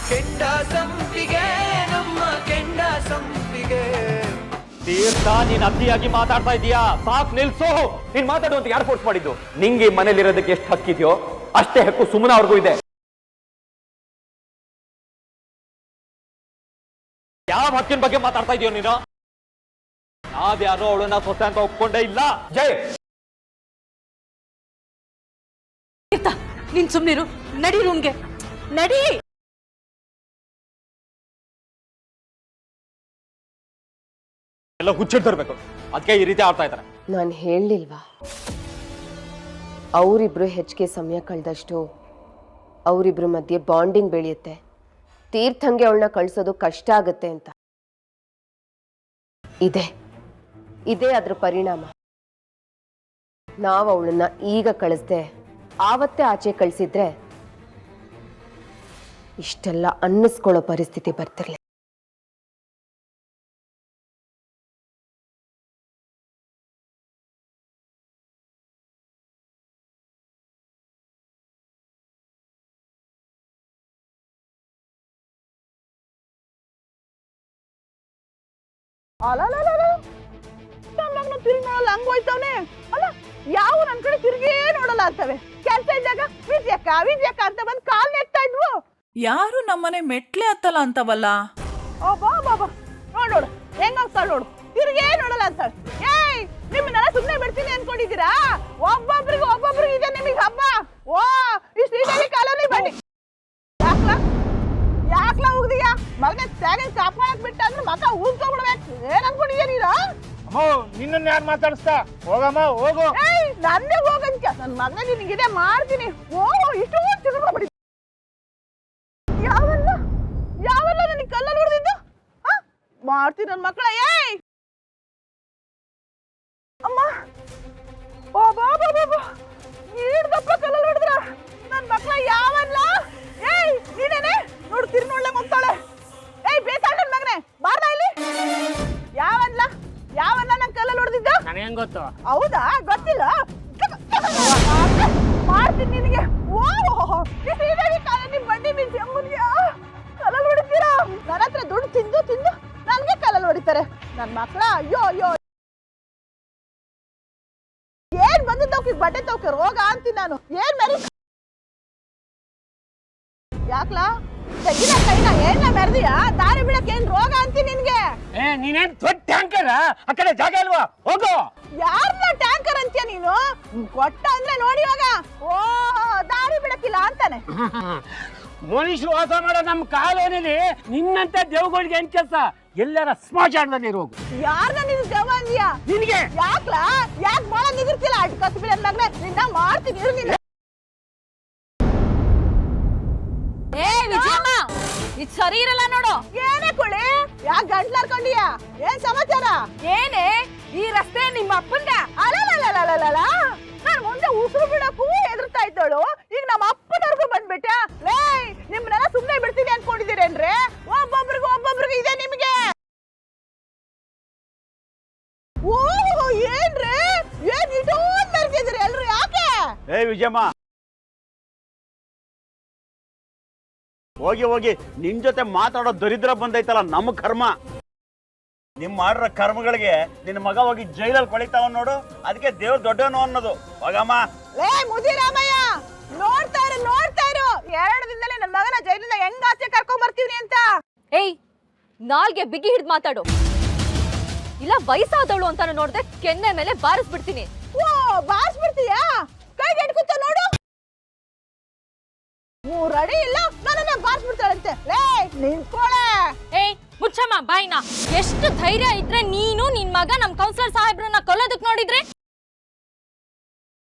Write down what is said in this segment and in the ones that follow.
ಕೆಂಡ ಸಂಪಿಗೆ ನಮ್ಮ ಕೆಂಡ ಸಂಪಿಗೆ. ತೀರ್ಥ ನೀನ್ ಅತಿಯಾಗಿ ಮಾತಾಡ್ತಾ ಇದೀಯಾ, ಸಾಕ್ ನಿಲ್ಸು. ನೀನ್ ಮಾತಾಡುವಂತ ಯಾರು ಫೋರ್ಸ್ ಮಾಡಿದ್ದು? ನಿಂಗೆ ಮನೇಲಿರೋದಕ್ಕೆ ಎಷ್ಟು ಹಕ್ಕಿದ್ಯೋ ಅಷ್ಟೇ ಹಕ್ಕು ಸುಮ್ಮನ ಅವ್ರಿಗೂ ಇದೆ. ಯಾವ ಹಕ್ಕಿನ ಬಗ್ಗೆ ಮಾತಾಡ್ತಾ ಇದೀಯೋ ನೀನು? ನಾವ್ಯಾರೋ ಅವಳನ್ನ ಸೊಸೆ ಅಂತ ಒಪ್ಕೊಂಡೇ ಇಲ್ಲ. ಜೈ ನೀನ್ ಸುಮ್ನಿರು, ನಡಿ ರೂಮ್ಗೆ ನಡಿ. ಎಲ್ಲ ಹುಚ್ಚಿಡ್ತಿರ್ಬೇಕು, ಅದಕ್ಕೆ ಈ ರೀತಿ ಆಡ್ತಾ ಇದ್ದಾರೆ. ನಾನು ಹೇಳಲಿಲ್ವಾ, ಅವರಿಬ್ರು ಹೆಚ್ಚಿಗೆ ಸಮಯ ಕಳೆದಷ್ಟು ಅವರಿಬ್ರು ಮಧ್ಯೆ ಬಾಂಡಿಂಗ್ ಬೆಳೆಯುತ್ತೆ, ತೀರ್ಥಂಗೆ ಅವಳನ್ನ ಕಳಿಸೋದು ಕಷ್ಟ ಆಗುತ್ತೆ ಅಂತ. ಇದೇ ಅದ್ರ ಪರಿಣಾಮ. ನಾವು ಅವಳನ್ನ ಈಗ ಕಳಿಸ್ದೆ ಆವತ್ತೇ ಆಚೆ ಕಳಿಸಿದ್ರೆ ಇಷ್ಟೆಲ್ಲ ಅನ್ನಿಸ್ಕೊಳ್ಳೋ ಪರಿಸ್ಥಿತಿ ಬರ್ತಿರ್ಲಿಲ್ಲ. ತಿರುಗಿ ನೋಡಲ್ಲ ಹಂಗೋಯ್ತವನೆ ಅಲ್ಲ, ಯಾವ ನನ್ ಕಡೆ ತಿರುಗೇ ನೋಡಲ್ಲ ಅಂತವೆ. ಕೆಲ್ಸ ಇದ್ದಾಗ ವಿದ್ಯಕ್ಕ ಅಂತ ಬಂದ್ ಕಾಲ್ ನೆಕ್ತಾ ಇದ್ವು. ಯಾರು ನಮ್ಮನೆ ಮೆಟ್ಲೆ ಹತ್ತಲ್ಲ ಅಂತವಲ್ಲ. ಬಾಬಾ ನೋಡು ಹೆಂಗಾಗ್ತಾಳ ನೋಡು, ತಿರುಗೇ ನೋಡಲ್ಲ ಅಂತಾಳ. ಏಯ್ ನಿಮ್ಮನ್ನೆಲ್ಲ ಸುಮ್ನೆ ಬಿಡ್ತೀನಿ ಅನ್ಕೊಂಡಿದ್ದೀರಾ? ಒಬ್ಬೊಬ್ರಿಗೆ ಇದೆ ನಿಮಗ್ ಹಬ್ಬ. ಓ ಈ ಶ್ರೀದೇವಿ ಕಾಲೋನಿ ಬನ್ನಿ. ಯಾಕ್ಲಾ ಹೋಗ್ದೀಯಾ? ಮಗನ ತ್ಯಾಗ ಕಾಪಾಡಕ್ ಬಿಟ್ಟ ಅಂದ್ರೆ ಮಗ ಊದ್ಕೊಂಡ್ಬಿಡ್ಬೇಕು. ಏನ್ ಅನ್ಕೊಂಡಿದ್ಯಾ ನೀನು? ನಿನ್ನ ಯಾರು ಮಾತಾಡಿಸ್ತಾ? ಹೋಗಮ್ಮ ಹೋಗು. ಏಯ್ ನನ್ನೇ ಹೋಗಂತ ನನ್ ಮಗನ ನಿನಗಿದೆ ಮಾಡ್ತೀನಿ. ಓ ಇಷ್ಟು ತಿರುಗ್ಬಿಡಿ. ಯಾವಲ್ಲ ನನಗೆ ಕಲ್ಲಲ್ಲಿ ಹೊಡೆದಿದ್ದು ಮಾಡ್ತೀನಿ ನನ್ ಮಕ್ಕಳ. ಏಯ್ ಅಮ್ಮ ಬಾಬಾ ಈಡ್ದಪ್ಪ ಕಲ್ಲಲ್ಲಿ ಹೊಡೆದ್ರ ನನ್ ಮಕ್ಕಳ. ಯಾವಲ್ಲ ಏಯ್ ನೀನೇನೆ ನೋಡು ತಿರ್ನೊಳ್ಳೆ ಹೋಗ್ತಾಳೆ. ಏಯ್ ಬೇತಾಳ ನನ್ ಮಗನೇ ಬಾರ್ಲಾ ಇಲ್ಲಿ. ಯಾವಲ್ಲ ನನ್ ಕಲ್ಲಲ್ಲಿ ಹೊಡೆದಿದ್ದ? ನನಗೆ ಹೆಂಗ್ ಗೊತ್ತು? ಹೌದಾ? ಗೊತ್ತಿಲ್ಲ. ಮಾಡ್ತೀನಿ ನಿನಗೆ. ಓ ಶ್ರೀದೇವಿ ಕಾಲೋನಿ ಬಂಡಿ ಬೀಸಿ ಅಮ್ಮನಿಗೆ ಕಲ್ಲಲ್ಲಿ ಹೊಡಿತೀರಾ? ನನ್ನ ಹತ್ರ ದುಡ್ಡು ತಿಂದು ನನ್ಗೆ ಕಲ್ಲಲ್ಲಿ ಹೊಡಿತಾರೆ ನನ್ ಮಕ್ಕಳ. ಅಯ್ಯೋ ಏನ್ ಬಂದು ತೌಕಿ ಬಟ್ಟೆ ತೌಕಿ ರೋಗ ಅಂತೀನಿ ನಾನು. ಏನ್ ಮೆರಿ ಯಾಕ್ಲಾ ತೆಗಿನ ಕೈನ ಏನ ಮೆರೆದಿಯಾ? ದಾರಿ ಬಿಡಕ್ ಏನ್ ರೋಗ ಅಂತೀನಿ ನಿನ್ಗೆ? ನೀನೇನ್ ದೊಡ್ಡ ಟ್ಯಾಂಕರ್? ಆ ಕಡೆ ಜಾಗ ಇಲ್ವಾ? ಹೋಗು. ಯಾರನ್ನ ಟ್ಯಾಂಕರ್ ಅಂತೀಯ ನೀನು? ಕೊಟ್ಟ ಅಂದ್ರೆ ನೋಡಿ ಇವಾಗ. ಓ ದಾರಿ ಬಿಡಕ್ಕಿಲ್ಲ ಅಂತಾನೆ. ಮನುಷ್ಯರು ವಾಸ ಮಾಡೋ ನಮ್ ಕಾಲೋನಿಲಿ ನಿನ್ನಂತ ದೇವಗಳಿಗೆ ಏನ್ ಕೆಲಸ? ಎಲ್ಲಾರ ಸ್ಮಶಾನದಲ್ಲಿ ಹೋಗು. ಯಾರನ್ನ ನೀನು ದೇವ ಅಂದ್ಯಾ? ನಿನಗೆ ಯಾಕ್ ಬಾಳ ನಿಗಿರ್ತಿಲ್ಲ? ಅಡ್ ಕಸ್ಬಿಡ ಮಗ್ನೆ ನಿನ್ನ ಮಾಡ್ತೀನಿ ಇರು ನೀನು. ಏ ವಿಜಯಮ್ಮ, ಇದು ಸರಿ ಇರಲ್ಲ ನೋಡು. ಏನೇ ಕುಳಿ ಯಾಕೆ ಗಂಟ್ಲಾರ್ಕೊಂಡಿಯ? ಏನ್ ಸಮಾಚಾರ? ಏನೇ ಈ ರಸ್ತೆ ನಿಮ್ಮ ಅಪ್ಪಂದ? ಅಲ್ಲ ನಾನು ಮುಂದೆ ಉಸಿರು ಬಿಡಕ್ಕೂ ಎದುರ್ತಾ ಇದ್ದಳು, ಈಗ ನಮ್ಮ ಅಪ್ಪನವ್ರಿಗೂ ಬಂದ್ಬಿಟ್ಟೆ. ಲೇ ನಿಮ್ಮನ್ನೆಲ್ಲ ಸುಮ್ಮನೆ ಬಿಡ್ತೀನಿ ಅನ್ಕೊಂಡಿದ್ದೀರೇನ್ರಿ? ಒಬ್ಬೊಬ್ರಿಗೆ ಇದೆ ನಿಮಗೆ. ಓ ಏನ್ರಿ ಏನ್ ಇಟೋನ್ ಬರ್ತಿದ್ರಿ ಎಲ್ರು? ಯಾಕೆ? ಏ ವಿಜಯಮ್ಮ ಹೋಗಿ ನಿನ್ ಜೊತೆ ಮಾತಾಡೋ ದರಿದ್ರ ಬಂದೈತಲ್ಲ ನಮ್ಮ ಕರ್ಮ. ನಿಮ್ ಮಾಡಿರೋ ಕರ್ಮಗಳಿಗೆ ನಿನ್ನ ಮಗ ಹೋಗಿ ಜೈಲಲ್ಲಿ ಕೊಳಿತಾವ ನೋಡು. ಅದಕ್ಕೆ ದೇವ್ರ ದೊಡ್ಡವನು ಅನ್ನೋದು. ಹೋಗಮ್ಮ. ಲೇ ಮುದಿರಾಮಯ್ಯ ನೋಡ್ತಾ ಇರು 2 ದಿನದಲ್ಲಿ ನನ್ನ ಮಗನ ಜೈಲಿಂದ ಹೆಂಗ್ ಆಚೆ ಕರ್ಕೊಂಡ್ ಬರ್ತೀವಿ ಅಂತ. ಏಯ್ ನಾಲ್ಗೆ ಬಿಗಿ ಹಿಡಿದು ಮಾತಾಡು, ಇಲ್ಲ ವಯಸ್ಸಾದವಳು ಅಂತ ನೋಡ್ದೆ ಕೆನ್ನೆ ಮೇಲೆ ಬಾರಿಸ್ಬಿಡ್ತೀನಿ. ಓ ಬಾರಿಸ್ಬಿಡ್ತೀಯಾ? ಕೈಗೆ ಎಡ್ಕುತ್ತ ನೋಡು. 3 ಅಡಿ ಇಲ್ಲ ನನ್ನನ್ನ ಬಾರಿಸ್ಬಿಡ್ತಾಳಂತೆ. ಲೇ ನಿಂತ್ಕೊಳ್ಳೆ. ಏಯ್ ಮುಚ್ಚಮ್ಮ ಬಾಯ್ನ. ಎಷ್ಟು ಧೈರ್ಯ ಇದ್ರೆ ನೀನು ನಿನ್ ಮಗ ನಮ್ ಕೌನ್ಸಿಲರ್ ಸಾಹೇಬ್ರನ್ನ ಕೊಲ್ಲೋದಕ್ ನೋಡಿದ್ರೆ?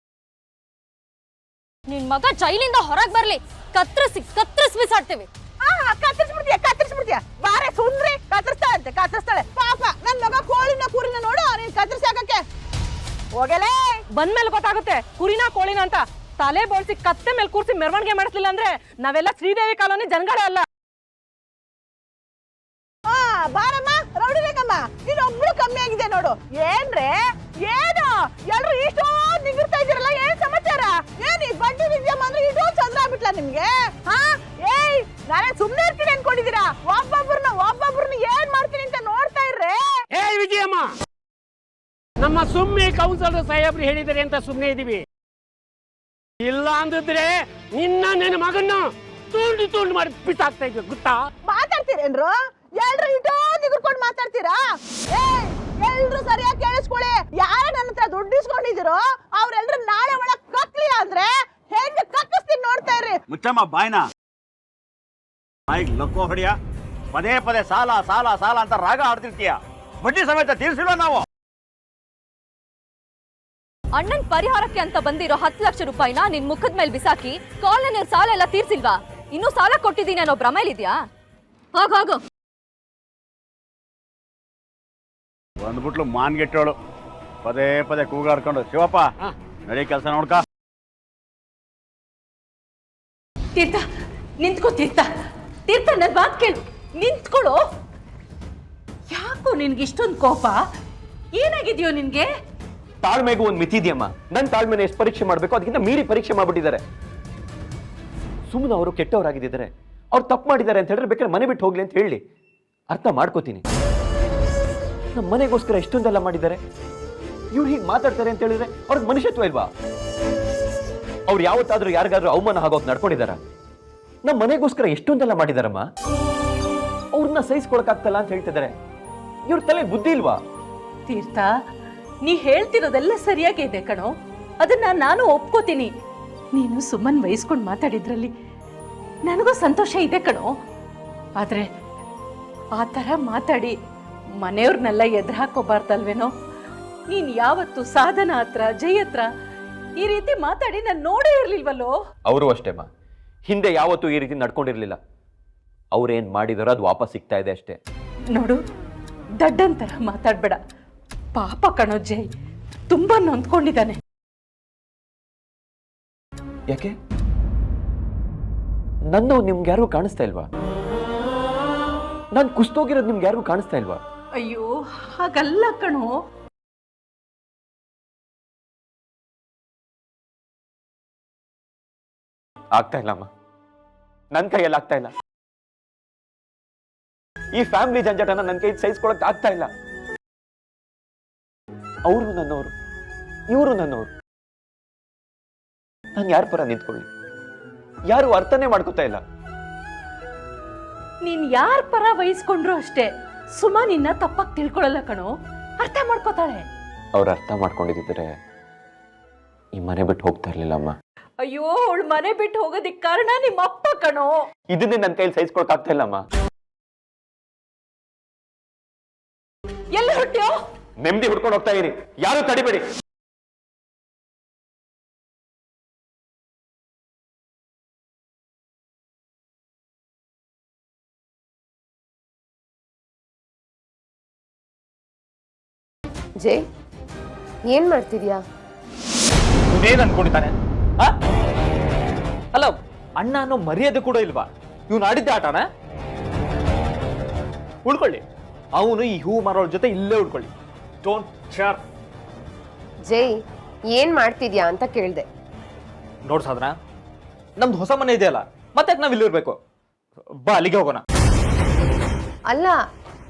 ನಿನ್ ಮಗ ಜೈಲಿಂದ ಹೊರಗ್ ಬರ್ಲಿ, ಕತ್ತರಿಸಿ ಬಿಸಾಡ್ತೇವೆ. ಕತ್ತರಿಸ್ಬಿಡ್ತೀಯ ಬಾರೆ ಸುಂದ್ರಿ. ಕತ್ತರಿಸ್ತಾಳೆ ಪಾಪ. ನನ್ ಮಗ ಕೋಳಿನ ಕೂರಿನ ನೋಡು ನೀನ್ ಕತ್ತರಿಸಿ ಹಾಕಕ್ಕೆ ಹೋಗಲೇ. ಬಂದ್ಮೇಲೆ ಗೊತ್ತಾಗುತ್ತೆ ಕುರಿನಾ ಕೋಳಿನ ಅಂತ. ತಲೆ ಬೋಳ್ಸಿ ಕತ್ತೆ ಮೇಲೆ ಕೂರ್ಸಿ ಮೆರವಣಿಗೆ ಮಾಡಿಸ್ಲಿಲ್ಲ ಅಂದ್ರೆ ನಾವೆಲ್ಲ ಶ್ರೀದೇವಿ ಕಾಲೋನಿ ಜನಗಳೇ ಅಲ್ಲ. ಬಾರಮ್ಮ ರೌಡಿ ಬೇಕಮ್ಮ, ನೀನೊಬ್ಳು ಕಮ್ಮಿ ಆಗಿದೆ ನೋಡು. ಏನ್ರೆ ಏನು ಎಲ್ರು ಇಷ್ಟೋ ನಿಗಿರ್ತಾ ಇದ್ದೀರಲ್ಲ, ಏನ್ ಸಮಾಚಾರ? ಏನ್ ಈ ಬಡ್ಡಿ ವಿದ್ಯಮ್ಮ ಅಂದ್ರೆ ಇಡೋ ಚಂದ್ರ ಆಗ್ಬಿಟ್ಲ ನಿಮ್ಗೆ? ಏಯ್ ನಾನೇ ಸುಮ್ನೆ ಇರ್ತೀನಿ ಸುಮ್ಮನೆ ಕೌನ್ಸಿಲರ್ ಸಾಹೇಬ್ರು ಹೇಳಿದ್ದಾರೆ ಅಂತ ಸುಮ್ಮನೆ ಇದೀವಿ. ಇಲ್ಲ ಅಂದಿದ್ರೆ ನಿನ್ನ ಮಗನ್ನ ತುಂಡು ಮಾಡಿ ಬಿಸಾಕ್ತಾ ಇದ್ವಿ ಗೊತ್ತಾ? ಮಾತಾಡ್ತೀರೇನ್ರು? ಎಲ್ರು ಇಟೋ ನಿಗರ್ಕೊಂಡು ಮಾತಾಡ್ತೀರಾ? ಎಲ್ರು ಸರಿಯಾಗಿ ಕೇಳಿಸ್ಕೊಳ್ಳಿ. ಯಾರ ನನ್ನ ಹತ್ರ ದುಡ್ಡು ಇಸ್ಕೊಂಡಿದ್ದೀರೋ ಅವ್ರೆಲ್ರು ನಾಳೆ ಒಳಗ್ ಕಕ್ಲಿ ಅಂದ್ರೆ ಹೆಂಗ್ ಕಕ್ಕಿಸ್ತೀನಿ ನೋಡ್ತಾ ಇರ್ರಿ. ಮುಚ್ಚಮ್ಮ ಬಾಯ್ನ. ಬಾಯಿಗೆ ಲಕ್ಕೋ ಹೊಡಿಯ. ಪದೇ ಪದೇ ಸಾಲ ಸಾಲ ಸಾಲ ಅಂತ ರಾಗ ಆಡ್ತಿರ್ತೀಯ. ಬಡ್ಡಿ ಸಮೇತ ತೀರ್ಸಿಲ್ವ ನಾವು? ಅಣ್ಣನ್ ಪರಿಹಾರಕ್ಕೆ ಅಂತ ಬಂದಿರೋ 10 ಲಕ್ಷ ರೂಪಾಯಿನ ನಿನ್ ಮುಖದ ಮೇಲೆ ಬಿಸಾಕಿ ಕಾಲನಿ ಸಾಲ ಎಲ್ಲ ತೀರ್ಸಿಲ್ವಾ? ಇನ್ನೂ ಸಾಲ ಕೊಟ್ಟಿದ್ದೀನಿ ಅನ್ನೋ ಭ್ರಮೇಲಿದ್ಯಾ? ಹೋಗು. ಬಂದ್ಬಿಟ್ಲು ಮಾನ್ಗೆಟ್ಟೋಳು. ಪದೇ ಪದೇ ಕೂಗಾಡ್ಕೊಂಡು ಶಿವಪ್ಪ ನಡಿ ಕೆಲಸ ನೋಡ್ಕ. ತೀರ್ಥ ನಿಂತ್ಕೋ. ತೀರ್ಥ ನನ್ನ ಮಾತು ಕೇಳು. ನಿಂತ್ಕೊಳ್ಳೋ. ಯಾಕೋ ನಿನ್ಗೆ ಇಷ್ಟೊಂದು ಕೋಪ? ಏನಾಗಿದೆಯೋ ನಿನ್ಗೆ? ತಾಳ್ಮೆಗೂ ಒಂದು ಮಿತಿ ಇದೆಯಮ್ಮ. ನನ್ನ ತಾಳ್ಮೆನ ಎಷ್ಟು ಪರೀಕ್ಷೆ ಮಾಡಬೇಕು ಅದಕ್ಕಿಂತ ಮೀರಿ ಪರೀಕ್ಷೆ ಮಾಡ್ಬಿಟ್ಟಿದ್ದಾರೆ. ಸುಮ್ಮನೆ ಅವರು ಕೆಟ್ಟವರಾಗಿದ್ದಾರೆ, ಅವ್ರು ತಪ್ಪು ಮಾಡಿದ್ದಾರೆ ಅಂತ ಹೇಳಿದ್ರೆ ಬೇಕಾದ್ರೆ ಮನೆ ಬಿಟ್ಟು ಹೋಗ್ಲಿ ಅಂತ ಹೇಳಿ ಅರ್ಥ ಮಾಡ್ಕೋತೀನಿ. ನಮ್ಮ ಮನೆಗೋಸ್ಕರ ಎಷ್ಟೊಂದೆಲ್ಲ ಮಾಡಿದ್ದಾರೆ. ಇವ್ರು ಹೀಗೆ ಮಾತಾಡ್ತಾರೆ ಅಂತ ಹೇಳಿದ್ರೆ ಅವ್ರಿಗೆ ಮನುಷ್ಯತ್ವ ಇಲ್ವಾ? ಅವ್ರು ಯಾವತ್ತಾದ್ರೂ ಯಾರಿಗಾದ್ರೂ ಅವಮಾನ ಆಗೋಕ್ ನಡ್ಕೊಂಡಿದಾರ? ನಮ್ಮ ಮನೆಗೋಸ್ಕರ ಎಷ್ಟೊಂದೆಲ್ಲ ಮಾಡಿದಾರಮ್ಮ. ಅವ್ರನ್ನ ಸಹಿಸ್ಕೊಳಕ್ಕಾಗ್ತಲ್ಲ ಅಂತ ಹೇಳ್ತಿದ್ದಾರೆ. ಇವ್ರ ತಲೆ ಬುದ್ಧಿ ಇಲ್ವಾ? ತೀರ್ಥ ನೀ ಹೇಳ್ತಿರೋದೆಲ್ಲ ಸರಿಯಾಗಿ ಇದೆ ಕಣೋ. ಅದನ್ನ ನಾನು ಒಪ್ಕೋತೀನಿ. ನೀನು ಸುಮ್ಮನ್ ವಹಿಸ್ಕೊಂಡು ಮಾತಾಡಿದ್ರಲ್ಲಿ ನನಗೂ ಸಂತೋಷ ಇದೆ ಕಣೋ. ಆದ್ರೆ ಆ ಥರ ಮಾತಾಡಿ ಮನೆಯವ್ರನ್ನೆಲ್ಲ ಎದುರು ಹಾಕೋಬಾರ್ದಲ್ವೇನೋ? ನೀನ್ ಯಾವತ್ತು ಸಾಧನ ಹತ್ರ ಜೈ ಹತ್ರ ಈ ರೀತಿ ಮಾತಾಡಿ ನಾನು ನೋಡೇ ಇರ್ಲಿಲ್ವಲ್ಲೋ? ಅವರು ಅಷ್ಟೇಮ್ಮ, ಹಿಂದೆ ಯಾವತ್ತೂ ಈ ರೀತಿ ನಡ್ಕೊಂಡಿರ್ಲಿಲ್ಲ. ಅವ್ರೇನ್ ಮಾಡಿದಾರೋ ಅದು ವಾಪಸ್ ಸಿಗ್ತಾ ಇದೆ ಅಷ್ಟೇ. ನೋಡು, ದಡ್ಡಂತರ ಮಾತಾಡ್ಬೇಡ. ಪಾಪ ಕಣೋ ಜೈ, ತುಂಬಾ ನೊಂದ್ಕೊಂಡಿದ್ದಾನೆ. ಯಾಕೆ? ನನ್ನ ನಿಮ್ಗೆ ಯಾರಿಗೂ ಕಾಣಿಸ್ತಾ ಇಲ್ವಾ? ನಾನು ಕುಸ್ತೋಗಿರೋದು ನಿಮ್ಗೆ ಯಾರಿಗೂ ಕಾಣಿಸ್ತಾ ಇಲ್ವಾ? ಅಯ್ಯೋ ಹಾಗಲ್ಲ ಕಣೋ. ಆಗ್ತಾ ಇಲ್ಲಮ್ಮ, ನನ್ನ ಕೈಯಲ್ಲಿ ಆಗ್ತಾ ಇಲ್ಲ. ಈ ಫ್ಯಾಮಿಲಿ ಜಂಜಾಟನ ನನ್ನ ಕೈ ಸಹಿಸ್ಕೊಳಕ್ ಆಗ್ತಾ ಇಲ್ಲ. ಅವರು ನನ್ನವರು, ಇವರು ನನ್ನವರು. ನಾನು ಯಾರ ಪರ ನಿಂತ್ಕೊಳ್ಳಿ? ಯಾರು ಅರ್ಥನೇ ಮಾಡ್ಕೋತಾ ಇಲ್ಲ. ನೀನ್ ಯಾರ ಪರ ವಹಿಸ್ಕೊಂಡ್ರು ಅಷ್ಟೇ, ಸುಮಾ ನಿನ್ನ ತಪ್ಪಾಗಿ ತಿಳ್ಕೊಳ್ಳಲ್ಲ ಕಣೋ, ಅರ್ಥ ಮಾಡ್ಕೋತಾಳೆ. ಅವ್ರು ಅರ್ಥ ಮಾಡ್ಕೊಂಡಿದ್ರೆ ಈ ಮನೆ ಬಿಟ್ಟು ಹೋಗ್ತಾ ಇರ್ಲಿಲ್ಲ ಅಮ್ಮ. ಅಯ್ಯೋ, ಅವಳು ಮನೆ ಬಿಟ್ಟು ಹೋಗೋದಿಕ್ ಕಾರಣ ನಿಮ್ಮ ಅಪ್ಪ ಕಣೋ. ಇದನ್ನೇ ನನ್ನ ಕೈಲಿ ಸಹಿಸ್ಕೊಳಕ್ ಆಗ್ತಾ ಇಲ್ಲ ಅಮ್ಮ. ಎಲ್ಲಿ ಹೊರಟ್ಯೋ? ನೆಮ್ಮದಿ ಹುಡ್ಕೊಂಡು ಹೋಗ್ತಾ ಇದೀನಿ, ಯಾರು ತಡಿಬೇಡಿ. ಜೈ, ಏನ್ ಮಾಡ್ತಿದ್ಯಾ? ಇವನೇನ್ ಅನ್ಕೊಂಡಿದ್ದಾನೆ? ಅಲ್ಲ, ಅಣ್ಣ ಅನ್ನೋ ಮರ್ಯಾದೆ ಕೂಡ ಇಲ್ವಾ? ಇವ್ನು ಆಡಿದ್ದೆ ಆಟನ? ಉಳ್ಕೊಳ್ಳಿ, ಅವನು ಈ ಹೂ ಮಾರೋಳ ಜೊತೆ ಇಲ್ಲೇ ಉಳ್ಕೊಳ್ಳಿ. Don't share. ಜೈ, ಏನ್ ಮಾಡ್ತಿದ್ಯಾ ಅಂತ ಕೇಳ್ದೆ. ನೋಡ್ ಸಾಧನ, ನಮ್ದು ಹೊಸ ಮನೆ ಇದೆಯಲ್ಲ, ಮತ್ತೆ ನಾವ್ ಇಲ್ಲಿರ್ಬೇಕು. ಬಾ, ಅಲ್ಲಿಗೆ ಹೋಗೋಣ. ಅಲ್ಲ,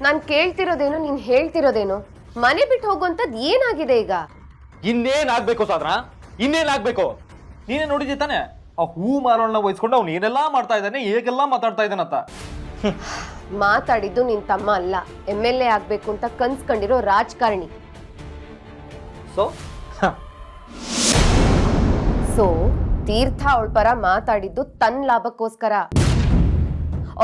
ನಾನ್ ಕೇಳ್ತಿರೋದೇನು, ನೀನ್ ಹೇಳ್ತಿರೋದೇನು? ಮನೆ ಬಿಟ್ಟು ಹೋಗುವಂತದ್ ಏನಾಗಿದೆ ಈಗ? ಇನ್ನೇನಾಗ್ಬೇಕು ಸಾಧನ, ಇನ್ನೇನಾಗ್ಬೇಕು? ನೀನೇ ನೋಡಿದ್ಯ ತಾನೆ ಆ ಹೂ ಮಾರೋಳನ್ನ ವಹಿಸ್ಕೊಂಡು ಅವ್ನು ಏನೆಲ್ಲಾ ಮಾಡ್ತಾ ಇದ್ದಾನೆ, ಹೇಗೆಲ್ಲಾ ಮಾತಾಡ್ತಾ ಇದ್ದಾನಂತ. ಮಾತಾಡಿದ್ದು ನಿನ್ ತಮ್ಮ ಅಲ್ಲ, MLA ಆಗ್ಬೇಕು ಅಂತ ಕನ್ಸ್ಕೊಂಡಿರೋ ರಾಜಕಾರಣಿ. ಸೊ ತೀರ್ಥ ಅವಳ ಪರ ಮಾತಾಡಿದ್ದು ತನ್ನ ಲಾಭಕ್ಕೋಸ್ಕರ.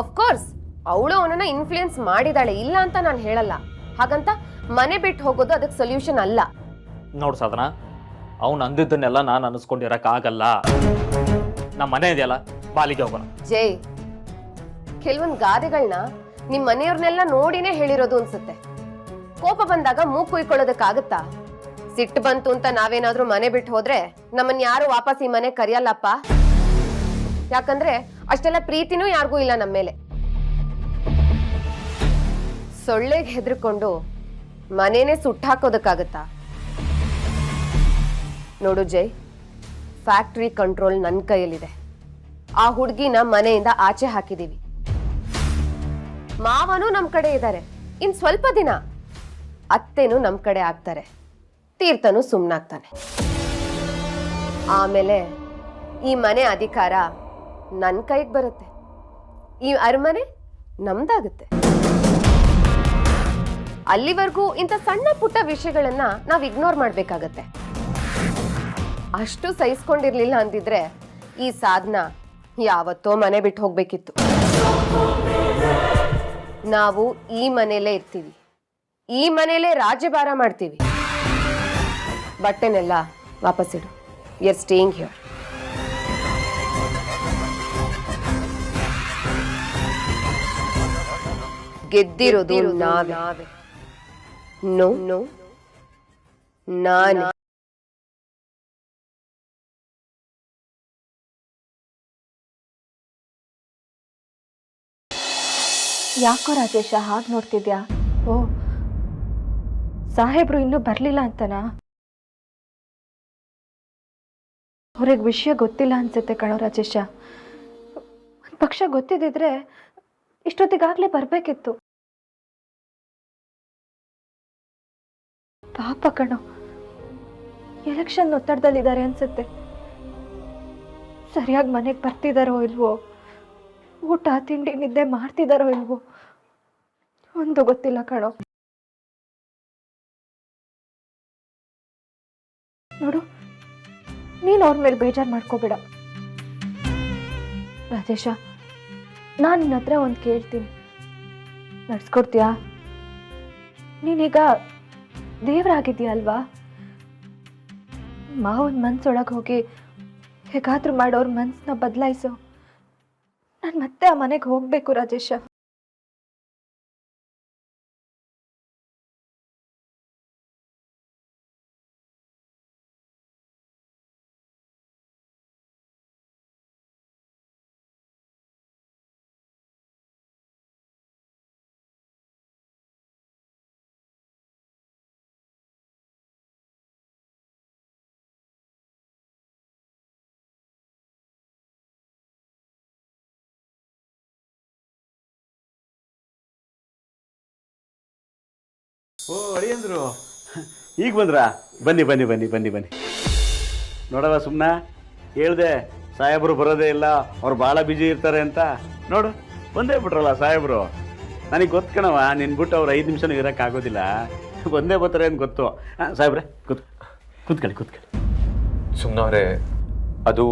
ಆಫ್ಕೋರ್ಸ್ ಅವಳು ಅವನನ್ನ ಇನ್ಫ್ಲೂಯೆನ್ಸ್ ಮಾಡಿದಾಳೆ, ಇಲ್ಲ ಅಂತ ನಾನು ಹೇಳಲ್ಲ. ಹಾಗಂತ ಮನೆ ಬಿಟ್ಟು ಹೋಗೋದು ಅದಕ್ಕೆ ಸೊಲ್ಯೂಷನ್ ಅಲ್ಲ. ನೋಡ್ ಸಾಧನ, ಅವ್ನು ಅಂದಿದ್ದನ್ನೆಲ್ಲ ನಾನು ಅನಿಸ್ಕೊಂಡಿರಕ್ ಆಗಲ್ಲ. ನಮ್ಮ ಮನೆ ಇದೆಯಲ್ಲ, ಬಾಲಿಗೆ ಹೋಗೋಣ. ಜೈ, ಕೆಲವೊಂದ್ ಗಾದೆಗಳನ್ನ ನಿಮ್ ಮನೆಯವ್ರನ್ನೆಲ್ಲ ನೋಡಿನೇ ಹೇಳಿರೋದು ಅನ್ಸುತ್ತೆ. ಕೋಪ ಬಂದಾಗ ಮೂಗು ಕುಯ್ಕೊಳ್ಳೋದಕ್ಕಾಗತ್ತಾ? ಸಿಟ್ಟು ಬಂತು ಅಂತ ನಾವೇನಾದ್ರೂ ಮನೆ ಬಿಟ್ಟು ಹೋದ್ರೆ ನಮ್ಮನ್ನ ಯಾರು ವಾಪಸ್ ಈ ಮನೆ ಕರೆಯಲ್ಲಪ್ಪ. ಯಾಕಂದ್ರೆ ಅಷ್ಟೆಲ್ಲ ಪ್ರೀತಿನೂ ಯಾರಿಗೂ ಇಲ್ಲ ನಮ್ಮ ಮೇಲೆ. ಸೊಳ್ಳೆಗೆ ಹೆದರ್ಕೊಂಡು ಮನೇನೆ ಸುಟ್ಟಾಕೋದಕ್ಕಾಗತ್ತಾ? ನೋಡು ಜೈ, ಫ್ಯಾಕ್ಟ್ರಿ ಕಂಟ್ರೋಲ್ ನನ್ನ ಕೈಯಲ್ಲಿದೆ. ಆ ಹುಡುಗಿನ ಮನೆಯಿಂದ ಆಚೆ ಹಾಕಿದೀವಿ. ಮಾವನು ನಮ್ ಕಡೆ ಇದ್ದಾರೆ. ಇನ್ ಸ್ವಲ್ಪ ದಿನ ಅತ್ತೆನೂ ನಮ್ ಕಡೆ ಆಗ್ತಾರೆ. ತೀರ್ಥನು ಸುಮ್ಮನಾಗ್ತಾನೆ. ಆಮೇಲೆ ಈ ಮನೆ ಅಧಿಕಾರ ನನ್ನ ಕೈಗೆ ಬರುತ್ತೆ, ಈ ಅರಮನೆ ನಮ್ದಾಗುತ್ತೆ. ಅಲ್ಲಿವರೆಗೂ ಇಂಥ ಸಣ್ಣ ಪುಟ್ಟ ವಿಷಯಗಳನ್ನ ನಾವು ಇಗ್ನೋರ್ ಮಾಡ್ಬೇಕಾಗತ್ತೆ. ಅಷ್ಟು ಸಹಿಸ್ಕೊಂಡಿರ್ಲಿಲ್ಲ ಅಂದಿದ್ರೆ ಈ ಸಾಧನ ಯಾವತ್ತೋ ಮನೆ ಬಿಟ್ಟು ಹೋಗ್ಬೇಕಿತ್ತು. ನಾವು ಈ ಮನೆಯಲ್ಲೇ ಇರ್ತೀವಿ, ಈ ಮನೆಯಲ್ಲೇ ರಾಜ್ಯಭಾರ ಮಾಡ್ತೀವಿ. ಬಟ್ಟೆನೆಲ್ಲ ವಾಪಸ್ಸಿಡು. We are staying here. ಗೆದ್ದಿರೋದು ನಾವೇ. ನೋ ನೋ ನಾನು. ಯಾಕೋ ರಾಜೇಶ ಹಾಗೆ ನೋಡ್ತಿದ್ಯಾ? ಓ, ಸಾಹೇಬ್ರು ಇನ್ನೂ ಬರಲಿಲ್ಲ ಅಂತನಾ? ಅವ್ರಿಗೆ ವಿಷಯ ಗೊತ್ತಿಲ್ಲ ಅನ್ಸುತ್ತೆ ಕಣೋ ರಾಜೇಶ. ಒಂದು ಪಕ್ಷ ಗೊತ್ತಿದ್ದಿದ್ರೆ ಇಷ್ಟೊತ್ತಿಗಾಗಲೇ ಬರಬೇಕಿತ್ತು. ಪಾಪ ಕಣೋ, ಎಲೆಕ್ಷನ್ ಒತ್ತಡದಲ್ಲಿದ್ದಾರೆ ಅನ್ಸುತ್ತೆ. ಸರಿಯಾಗಿ ಮನೆಗೆ ಬರ್ತಿದಾರೋ ಇಲ್ವೋ, ಊಟ ತಿಂಡಿ ನಿದ್ದೆ ಮಾಡ್ತಿದಾರೋ ಇಲ್ವೋ ಒಂದು ಗೊತ್ತಿಲ್ಲ ಕಣೋ. ನೋಡು, ನೀನು ಅವ್ರ ಮೇಲೆ ಬೇಜಾರು ಮಾಡ್ಕೋಬೇಡ ರಾಜೇಶ. ನಾನು ನಿನ್ನ ಹತ್ರ ಒಂದು ಕೇಳ್ತೀನಿ, ನಡ್ಸ್ಕೊಡ್ತೀಯಾ? ನೀನೀಗ ದೇವರಾಗಿದ್ದೀಯ ಅಲ್ವಾ? ಮಾವನ ಮನ್ಸೊಳಗೆ ಹೋಗಿ ಹೇಗಾದ್ರೂ ಮಾಡೋರ್ ಮನ್ಸನ್ನ ಬದಲಾಯಿಸೋ. ನಾನು ಮತ್ತೆ ಆ ಮನೆಗೆ ಹೋಗ್ಬೇಕು ರಾಜೇಶ. ಓ ಅಳಿಯಂದ್ರು ಈಗ ಬಂದ್ರಾ? ಬನ್ನಿ ಬನ್ನಿ ಬನ್ನಿ ಬನ್ನಿ ಬನ್ನಿ. ನೋಡವ ಸುಮ್ಮನೆ ಹೇಳ್ದೆ ಸಾಹೇಬರು ಬರೋದೇ ಇಲ್ಲ, ಅವ್ರು ಭಾಳ ಬ್ಯುಸಿ ಇರ್ತಾರೆ ಅಂತ. ನೋಡು ಬಂದೇ ಬಿಟ್ರಲ್ಲ ಸಾಹೇಬರು. ನನಗೆ ಗೊತ್ತು ಕಣವ, ನಿನ್ನ ಬಿಟ್ಟು ಅವ್ರು 5 ನಿಮಿಷನೂ ಇರೋಕ್ಕಾಗೋದಿಲ್ಲ. ಬಂದೇ ಬರ್ತಾರೆ ಅಂತ ಗೊತ್ತು. ಹಾಂ ಸಾಹೇಬ್ರೆ ಕೂತ್ಕೊಳ್ಳಿ ಕೂತ್ಕೊಳ್ಳಿ. ಸುಮ್ಮನವ್ರೆ, ಅದು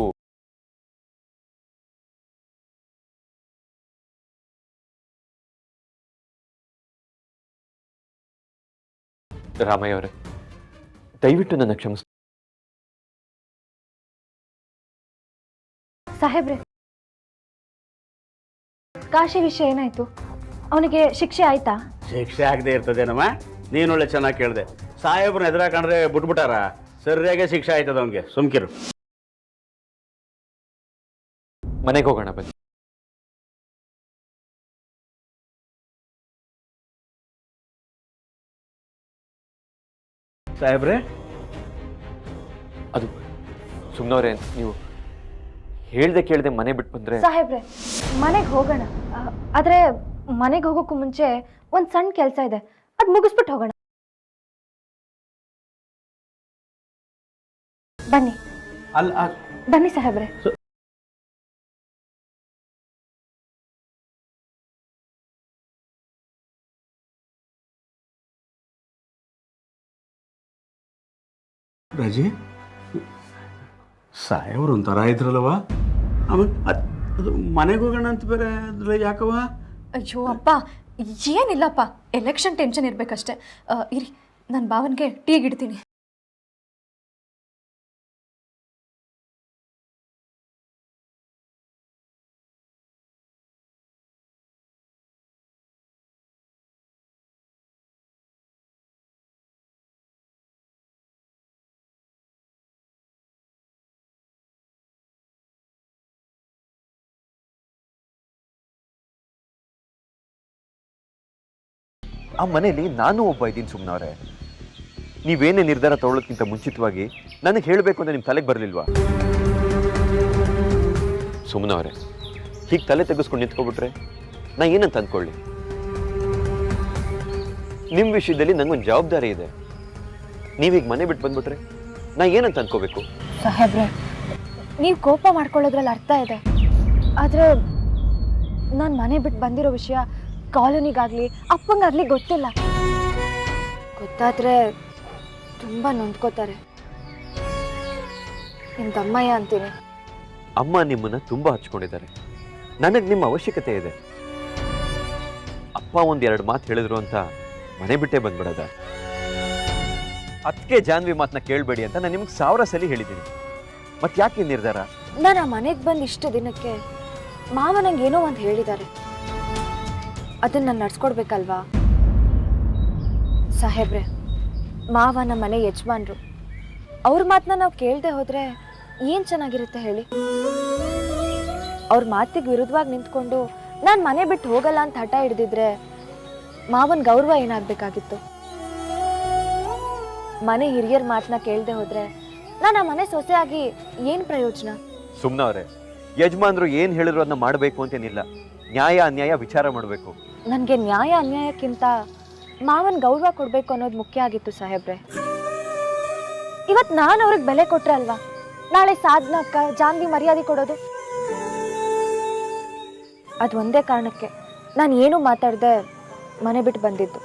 ರಾಮಯ್ಯ ಅವರೇ, ದಯವಿಟ್ಟು ನನ್ನ ಕ್ಷಮಿಸಿ. ಸಾಹೇಬ್ರೆ, ಕಾಶಿ ವಿಷಯ ಏನಾಯ್ತು? ಅವನಿಗೆ ಶಿಕ್ಷೆ ಆಯ್ತಾ? ಶಿಕ್ಷೆ ಆಗದೆ ಇರ್ತದೇನಮ್ಮ? ನೀನು ಒಳ್ಳೆ ಚೆನ್ನಾಗಿ ಕೇಳಿದೆ. ಸಾಹೇಬ್ರನ್ನ ಎದುರ ಕಂಡ್ರೆ ಬಿಟ್ಬಿಟ್ಟಾರ? ಸರಿಯಾಗೆ ಶಿಕ್ಷೆ ಆಯ್ತದ ಅವನಿಗೆ. ಸುಮ್ಕಿರು. ಮನೆಗೆ ಹೋಗೋಣ ಬನ್ನಿ. ಸಾಹೇಬ್ರೆ, ಅದು ಸುಮ್ಮನವ್ರೆ, ನೀವು ಹೇಳ್ದೆ ಕೇಳ್ದೆ ಮನೆ ಬಿಟ್ಟು ಬಂದ್ರೆ. ಸಾಹೇಬ್ರೆ, ಮನೆಗೆ ಹೋಗೋಣ. ಆದ್ರೆ ಮನೆಗೆ ಹೋಗೋಕ್ಕೂ ಮುಂಚೆ ಒಂದು ಸಣ್ಣ ಕೆಲಸ ಇದೆ, ಅದು ಮುಗಿಸ್ಬಿಟ್ಟು ಹೋಗೋಣ. ಬನ್ನಿ ಬನ್ನಿ ಸಾಹೇಬ್ರೆ. ರಾಜಿ, ಸಾಹೇಬ್ರು ಒಂಥರ ಇದ್ರಲ್ವ? ಆಮೇಲೆ ಅದು ಮನೆಗೆ ಹೋಗೋಣ ಅಂತ ಬೇರೆ ಅದ್ರ ಯಾಕವ? ಅಯ್ಯೋ ಅಪ್ಪ, ಏನಿಲ್ಲಪ್ಪ, ಎಲೆಕ್ಷನ್ ಟೆನ್ಷನ್ ಇರ್ಬೇಕಷ್ಟೆ. ಇರಿ, ನನ್ನ ಭಾವನ್ಗೆ ಟೀಗೆ ಇಡ್ತೀನಿ. ಆ ಮನೇಲಿ ನಾನು ಒಬ್ಬ ಇದ್ದೀನಿ ಸುಮ್ಮನವ್ರೆ. ನೀವೇನೇ ನಿರ್ಧಾರ ತಗೊಳ್ಳೋಕ್ಕಿಂತ ಮುಂಚಿತವಾಗಿ ನನಗೆ ಹೇಳಬೇಕು ಅಂತ ನಿಮ್ಮ ತಲೆಗೆ ಬರಲಿಲ್ವಾ? ಸುಮ್ಮನವ್ರೆ, ಹೀಗೆ ತಲೆ ತೆಗೆಸ್ಕೊಂಡು ನಿಂತ್ಕೊಬಿಟ್ರೆ ನಾ ಏನಂತ ಅಂದ್ಕೊಳ್ಳಿ? ನಿಮ್ಮ ವಿಷಯದಲ್ಲಿ ನನಗೊಂದು ಜವಾಬ್ದಾರಿ ಇದೆ. ನೀವೀಗ ಮನೆ ಬಿಟ್ಟು ಬಂದ್ಬಿಟ್ರೆ ನಾ ಏನಂತ ಅನ್ಕೋಬೇಕು? ಸಾಹೇಬ್ರೆ, ನೀವು ಕೋಪ ಮಾಡ್ಕೊಳ್ಳೋದ್ರಲ್ಲಿ ಅರ್ಥ ಇದೆ. ಆದರೆ ನಾನು ಮನೆ ಬಿಟ್ಟು ಬಂದಿರೋ ವಿಷಯ ಕಾಲೋನಿಗಾಗಲಿ ಅಪ್ಪಂಗಾಗಲಿ ಗೊತ್ತಿಲ್ಲ. ಗೊತ್ತಾದರೆ ತುಂಬ ನೊಂದ್ಕೋತಾರೆ. ನಿಮ್ಮ ತಮ್ಮಯ್ಯ ಅಂತೀನಿ. ಅಮ್ಮ ನಿಮ್ಮನ್ನ ತುಂಬಾ ಹಚ್ಕೊಂಡಿದ್ದಾರೆ. ನನಗೆ ನಿಮ್ಮ ಅವಶ್ಯಕತೆ ಇದೆ. ಅಪ್ಪ ಒಂದೆರಡು ಮಾತು ಹೇಳಿದ್ರು ಅಂತ ಮನೆ ಬಿಟ್ಟೇ ಬಂದ್ಬಿಡೋದ? ಅದಕ್ಕೆ ಜಾನ್ವಿ ಮಾತನ್ನ ಕೇಳಬೇಡಿ ಅಂತ ನಾನು ನಿಮ್ಗೆ 1000 ಸಲ ಹೇಳಿದ್ದೀನಿ. ಮತ್ತೆ ಯಾಕೆ ಈ ನಿರ್ಧಾರ? ನಾನು ಆ ಮನೆಗೆ ಬಂದು ಇಷ್ಟು ದಿನಕ್ಕೆ ಮಾವ ನಂಗೆ ಏನೋ ಒಂದು ಹೇಳಿದ್ದಾರೆ. ಅದನ್ನ ನಾನು ನಡ್ಸ್ಕೊಡ್ಬೇಕಲ್ವಾ? ಸಾಹೇಬ್ರೆ, ಮಾವ ನಮ್ಮ ಮನೆ ಯಜಮಾನ್ರು. ಅವ್ರ ಮಾತನ್ನ ನಾವು ಕೇಳದೆ ಹೋದ್ರೆ ಏನು ಚೆನ್ನಾಗಿರುತ್ತೆ ಹೇಳಿ? ಅವ್ರ ಮಾತಿಗೆ ವಿರುದ್ಧವಾಗಿ ನಿಂತ್ಕೊಂಡು ನಾನು ಮನೆ ಬಿಟ್ಟು ಹೋಗಲ್ಲ ಅಂತ ಹಠ ಹಿಡಿದಿದ್ರೆ ಮಾವನ ಗೌರವ ಏನಾಗಬೇಕಾಗಿತ್ತು? ಮನೆ ಹಿರಿಯರ ಮಾತನ್ನ ಕೇಳದೆ ಹೋದ್ರೆ ನಾನು ಆ ಮನೆ ಸೊಸೆಯಾಗಿ ಏನು ಪ್ರಯೋಜನ? ಸುಮ್ಮನವ್ರೆ, ಯಜಮಾನ್ರು ಏನು ಹೇಳಿದ್ರು ಅದನ್ನ ಮಾಡಬೇಕು ಅಂತೇನಿಲ್ಲ. ನ್ಯಾಯ ಅನ್ಯಾಯ ವಿಚಾರ ಮಾಡಬೇಕು. ನನಗೆ ನ್ಯಾಯ ಅನ್ಯಾಯಕ್ಕಿಂತ ಮಾವನ ಗೌರವ ಕೊಡಬೇಕು ಅನ್ನೋದು ಮುಖ್ಯ ಆಗಿತ್ತು ಸಾಹೇಬ್ರೆ. ಇವತ್ತು ನಾನು ಅವ್ರಿಗೆ ಬೆಲೆ ಕೊಟ್ರೆ ಅಲ್ವಾ ನಾಳೆ ಸಾಧನಕ್ಕ ಜಾನ್ವಿ ಮರ್ಯಾದೆ ಕೊಡೋದು? ಅದು ಒಂದೇ ಕಾರಣಕ್ಕೆ ನಾನು ಏನೂ ಮಾತಾಡದೆ ಮನೆ ಬಿಟ್ಟು ಬಂದಿದ್ದು.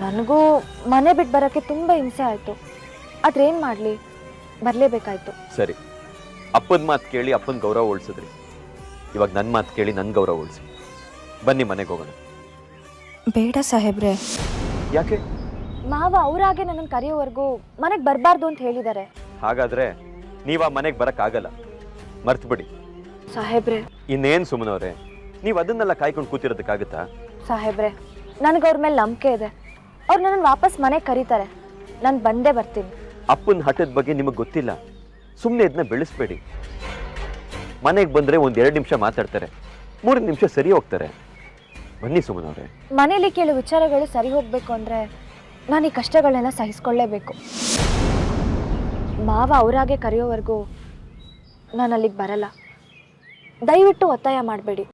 ನನಗೂ ಮನೆ ಬಿಟ್ಟು ಬರೋಕ್ಕೆ ತುಂಬ ಹಿಂಸೆ ಆಯಿತು. ಆದ್ರೆ ಏನು ಮಾಡಲಿ, ಬರಲೇಬೇಕಾಯ್ತು. ಸರಿ, ಅಪ್ಪನ ಮಾತು ಕೇಳಿ ಅಪ್ಪನ ಗೌರವ ಉಳಿಸಿದ್ರಿ. ಇವಾಗ ನನ್ನ ಮಾತು ಕೇಳಿ ನನ್ನ ಗೌರವ ಉಳಿಸಿ. ಬನ್ನಿ ಮನೆಗೆ ಹೋಗೋಣ. ಬೇಡ ಸಾಹೇಬ್ರೆ. ಯಾಕೆ? ಮಾವ ಅವರಾಗೆ ನನ್ನನ್ನು ಕರೆಯೋವರೆಗೂ ಮನೆಗೆ ಬರಬಾರ್ದು ಅಂತ ಹೇಳಿದ್ದಾರೆ. ಹಾಗಾದ್ರೆ ನೀವು ಆ ಮನೆಗೆ ಬರೋಕ್ಕಾಗಲ್ಲ, ಮರ್ತು ಬಿಡಿ. ಸಾಹೇಬ್ರೆ, ಇನ್ನೇನು ಸುಮ್ಮನವ್ರೆ, ನೀವು ಅದನ್ನೆಲ್ಲ ಕಾಯ್ಕೊಂಡು ಕೂತಿರೋದಕ್ಕಾಗುತ್ತಾ? ಸಾಹೇಬ್ರೆ, ನನಗೆ ಅವ್ರ ಮೇಲೆ ನಂಬಿಕೆ ಇದೆ. ಅವ್ರು ನನ್ನನ್ನು ವಾಪಸ್ ಮನೆಗೆ ಕರೀತಾರೆ. ನಾನು ಬಂದೇ ಬರ್ತೀನಿ. ಅಪ್ಪನ ಹಠದ ಬಗ್ಗೆ ನಿಮಗೆ ಗೊತ್ತಿಲ್ಲ. ಸುಮ್ಮನೆ ಇದನ್ನ ಬೆಳೆಸ್ಬೇಡಿ. ಮನೆಗೆ ಬಂದರೆ 1-2 ನಿಮಿಷ ಮಾತಾಡ್ತಾರೆ, 3 ನಿಮಿಷ ಸರಿ ಹೋಗ್ತಾರೆ. ಬನ್ನಿ ಸುಮ್ಮನವ್ರೆ. ಮನೇಲಿ ಕೇಳೋ ವಿಚಾರಗಳು ಸರಿ ಹೋಗ್ಬೇಕು ಅಂದರೆ ನಾನು ಈ ಕಷ್ಟಗಳನ್ನೆಲ್ಲ ಸಹಿಸ್ಕೊಳ್ಳೇಬೇಕು. ಮಾವ ಅವರಾಗೆ ಕರೆಯೋವರೆಗೂ ನಾನು ಅಲ್ಲಿಗೆ ಬರಲ್ಲ. ದಯವಿಟ್ಟು ಒತ್ತಾಯ ಮಾಡಬೇಡಿ.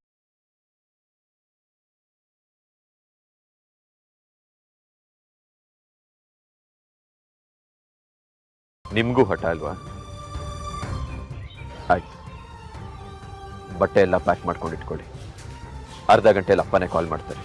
ನಿಮಗೂ ಹಠ ಅಲ್ವಾ? ಆಯ್ತು, ಬಟ್ಟೆ ಎಲ್ಲ ಪ್ಯಾಕ್ ಮಾಡ್ಕೊಂಡು ಇಟ್ಕೊಳ್ಳಿ. ಅರ್ಧ ಗಂಟೆಯಲ್ಲಿ ಅಪ್ಪನೇ ಕಾಲ್ ಮಾಡ್ತಾರೆ.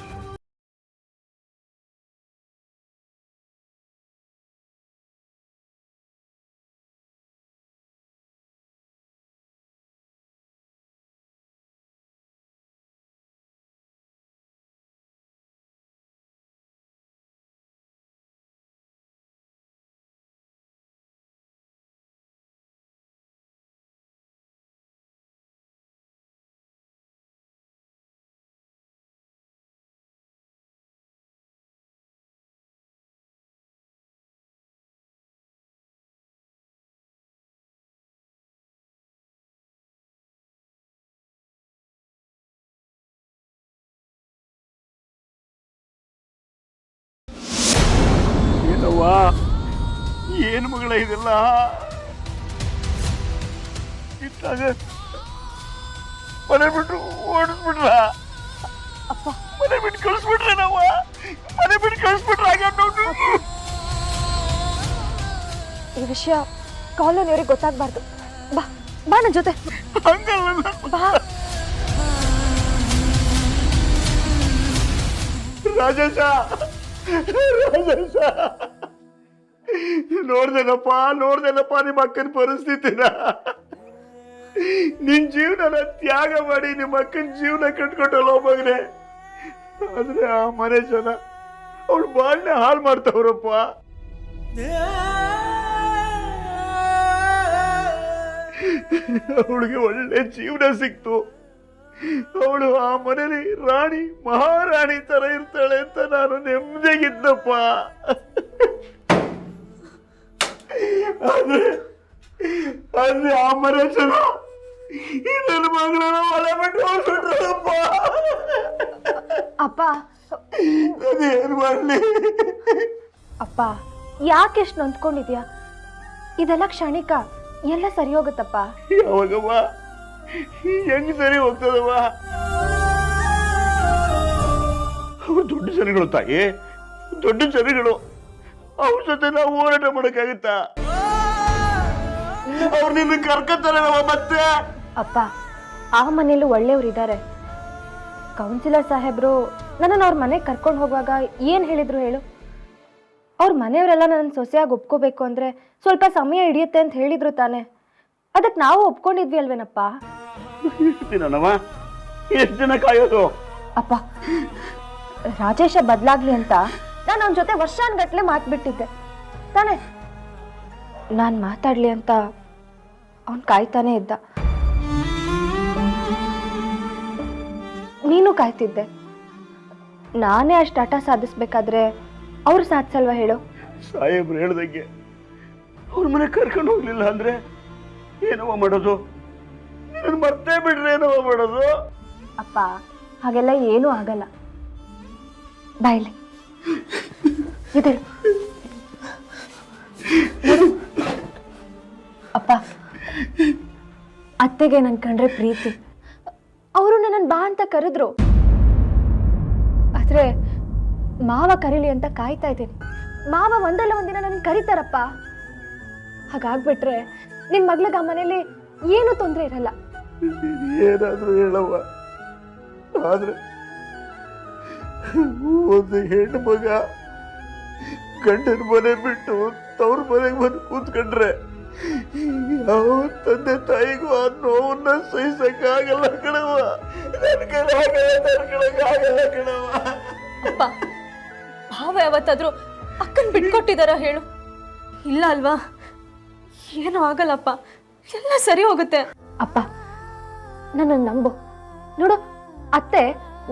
ಏನವ್ವ, ಏನು ಮಗಳ ಇದೆಲ್ಲ? ಇತ್ತಾಗ ಮನೆ ಬಿಟ್ಟು ಓಡಿಸ್ಬಿಟ್ರ? ಮನೆ ಬಿಟ್ಟು ಕಳಿಸ್ಬಿಟ್ರೆ ನಾವ? ಮನೆ ಬಿಟ್ಟು ಕಳಿಸ್ಬಿಟ್ರ? ಈ ವಿಷಯ ಕಾಲೋನಿಯವ್ರಿಗೆ ಗೊತ್ತಾಗಬಾರ್ದು. ಬಾ ಬಾ ನನ್ನ ಜೊತೆ. ಹಂಗಲ್ಲ ಬಾ. ರಾಜೇಶ, ರಾಜೇಶ, ನೋಡ್ದೇನಪ್ಪ ನಿಮ್ಮ ಅಕ್ಕನ ಪರಿಸ್ಥಿತಿನ. ನಿನ್ ಜೀವನ ತ್ಯಾಗ ಮಾಡಿ ನಿಮ್ಮ ಅಕ್ಕನ ಜೀವನ ಕಟ್ಕೊಟ್ಟಲ್ಲ ಮಗನೆ. ಆದ್ರೆ ಆ ಮನೆ ಜನ ಅವಳು ಬಾಳ್ನೆ ಹಾಳು ಮಾಡ್ತಾವ್ರಪ್ಪ. ಅವಳಿಗೆ ಒಳ್ಳೆ ಜೀವನ ಸಿಕ್ತು. ಅವಳು ಆ ಮನೇಲಿ ರಾಣಿ, ಮಹಾರಾಣಿ ತರ ಇರ್ತಾಳೆ ಅಂತ ನಾನು ನೆಮ್ಮದಿಗಿದ್ದಪ್ಪ. ಆದ್ರೆ ಆ ಮನೆ ಜನ ನನ್ನ ಮಗಳನ್ನ ಒಲೆ ಬಿಟ್ಟು ಹೋಗ್ಬಿಟ್ರಪ್ಪ. ಅಪ್ಪ, ಅದೇನ್ ಮಾಡ್ಲಿ? ಅಪ್ಪ, ಯಾಕೆ ಎಷ್ಟು ನೊಂದ್ಕೊಂಡಿದ್ಯಾ? ಇದೆಲ್ಲ ಕ್ಷಣಿಕ, ಎಲ್ಲ ಸರಿ ಹೋಗುತ್ತಪ್ಪ. ಯಾವಾಗವ್ವ? ಹೆಂಗ್ ಸರಿ ಹೋಗ್ತದವ್ವ? ಅವ್ರು ದೊಡ್ಡ ಜನಗಳು ತಾಯಿ, ದೊಡ್ಡ ಜನಗಳು. ಅವ್ರ ಜೊತೆ ನಾವು ಹೋರಾಟ ಮಾಡೋಕ್ಕಾಗುತ್ತಾ? ಅವ್ರು ನಿನ್ನ ಕರ್ಕೊತಾರವ ಮತ್ತೆ? ಅಪ್ಪ, ಆ ಮನೇಲೂ ಒಳ್ಳೆಯವ್ರಿದ್ದಾರೆ. ಕೌನ್ಸಿಲರ್ ಸಾಹೇಬ್ರು ನನ್ನನ್ನು ಅವ್ರ ಮನೆಗೆ ಕರ್ಕೊಂಡು ಹೋಗುವಾಗ ಏನು ಹೇಳಿದ್ರು ಹೇಳು? ಅವ್ರ ಮನೆಯವರೆಲ್ಲ ನನ್ನ ಸೊಸೆಯಾಗಿ ಒಪ್ಕೋಬೇಕು ಅಂದರೆ ಸ್ವಲ್ಪ ಸಮಯ ಹಿಡಿಯುತ್ತೆ ಅಂತ ಹೇಳಿದ್ರು ತಾನೆ. ಅದಕ್ಕೆ ನಾವು ಒಪ್ಕೊಂಡಿದ್ವಿ ಅಲ್ವೇನಪ್ಪ? ಇರ್ತೀನವ, ಎಷ್ಟು ದಿನ ಕಾಯೋದು? ಅಪ್ಪ, ರಾಜೇಶ ಬದಲಾಗ್ಲಿ ಅಂತ ನಾನು ಅವನ ಜೊತೆ ವರ್ಷಾನ್ಗಟ್ಲೆ ಮಾತ್ಬಿಟ್ಟಿದ್ದೆ ತಾನೆ. ನಾನು ಮಾತಾಡ್ಲಿ ಅಂತ ಅವನು ಕಾಯ್ತಾನೆ ಇದ್ದ. ನೀನು ಕಾಯ್ತಿದ್ದೆ. ನಾನೇ ಅಷ್ಟು ಹಠ ಸಾಧಿಸ್ಬೇಕಾದ್ರೆ ಅವ್ರು ಸಾಧಿಸಲ್ವಾ ಹೇಳು? ಸಾಹೇಬ್ರು ಹೇಳ್ದಂಗೆ ಅವ್ರ ಮನೆ ಕರ್ಕೊಂಡು ಹೋಗ್ಲಿಲ್ಲ ಅಂದ್ರೆ ಏನವ ಮಾಡೋದು? ನೀನು ಮರ್ತೇ ಬಿಡ್ರೆ ಏನವ ಮಾಡೋದು? ಅಪ್ಪ, ಹಾಗೆಲ್ಲ ಏನೂ ಆಗಲ್ಲ. ಬಾಯ್ಲಿ ಇದೆ. ಅಪ್ಪ, ಅತ್ತೆಗೆ ನನ್ ಕಂಡ್ರೆ ಪ್ರೀತಿ. ಅವರು ನನ್ನನ್ನು ಬಾ ಅಂತ ಕರೆದ್ರು. ಆದ್ರೆ ಮಾವ ಕರೀಲಿ ಅಂತ ಕಾಯ್ತಾ ಇದ್ದೀನಿ. ಮಾವ ಒಂದಲ್ಲ ಒಂದಿನ ನನ್ನ ಕರೀತಾರಪ್ಪ. ಹಾಗಾಗ್ಬಿಟ್ರೆ ನಿನ್ ಮಗ್ಳಿಗೆ ಆ ಮನೇಲಿ ಏನೂ ತೊಂದರೆ ಇರಲ್ಲ. ಏನಾದ್ರೂ ಹೇಳವ್ವ, ಆದ್ರೆ ಒಂದು ಹೆಣ್ಣು ಮಗ ಗಂಡನ ಮನೆ ಬಿಟ್ಟು ತವ್ರ ಮನೆಗೆ ಬಂದು ಕೂತ್ಕೊಂಡ್ರೆ ಯಾವ ತಂದೆ ತಾಯಿಗೂ ಆ ನೋವನ್ನ ಸಹಿಸಕ್ಕಾಗಲ್ಲ ಕಣವ. ತಡ್ಕೊಳಕ್ಕಾಗಲ್ಲ ಕಣವ. ಅಪ್ಪ, ಭಾವ ಯಾವತ್ತಾದ್ರೂ ಅಕ್ಕನ್ ಬಿಟ್ಕೊಟ್ಟಿದಾರ ಹೇಳು? ಇಲ್ಲ ಅಲ್ವಾ? ಏನೂ ಆಗಲ್ಲಪ್ಪ, ಎಲ್ಲ ಸರಿ ಹೋಗುತ್ತೆ. ಅಪ್ಪ, ನನ್ನನ್ನು ನಂಬು. ನೋಡು, ಅತ್ತೆ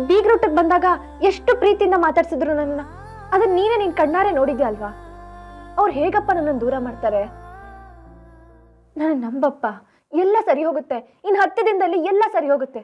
ಬೀಗ್ರೂಟಕ್ಕೆ ಬಂದಾಗ ಎಷ್ಟು ಪ್ರೀತಿಯಿಂದ ಮಾತಾಡ್ಸಿದ್ರು ನನ್ನ. ಅದನ್ನ ನೀನೇ ನಿನ್ ಕಣ್ಣಾರೆ ನೋಡಿದ್ಯಾ ಅಲ್ವಾ? ಅವ್ರು ಹೇಗಪ್ಪ ನನ್ನನ್ನು ದೂರ ಮಾಡ್ತಾರೆ? ನನ್ನ ನಂಬಪ್ಪ, ಎಲ್ಲ ಸರಿ ಹೋಗುತ್ತೆ. ಇನ್ನು 10 ದಿನದಲ್ಲಿ ಎಲ್ಲ ಸರಿ ಹೋಗುತ್ತೆ.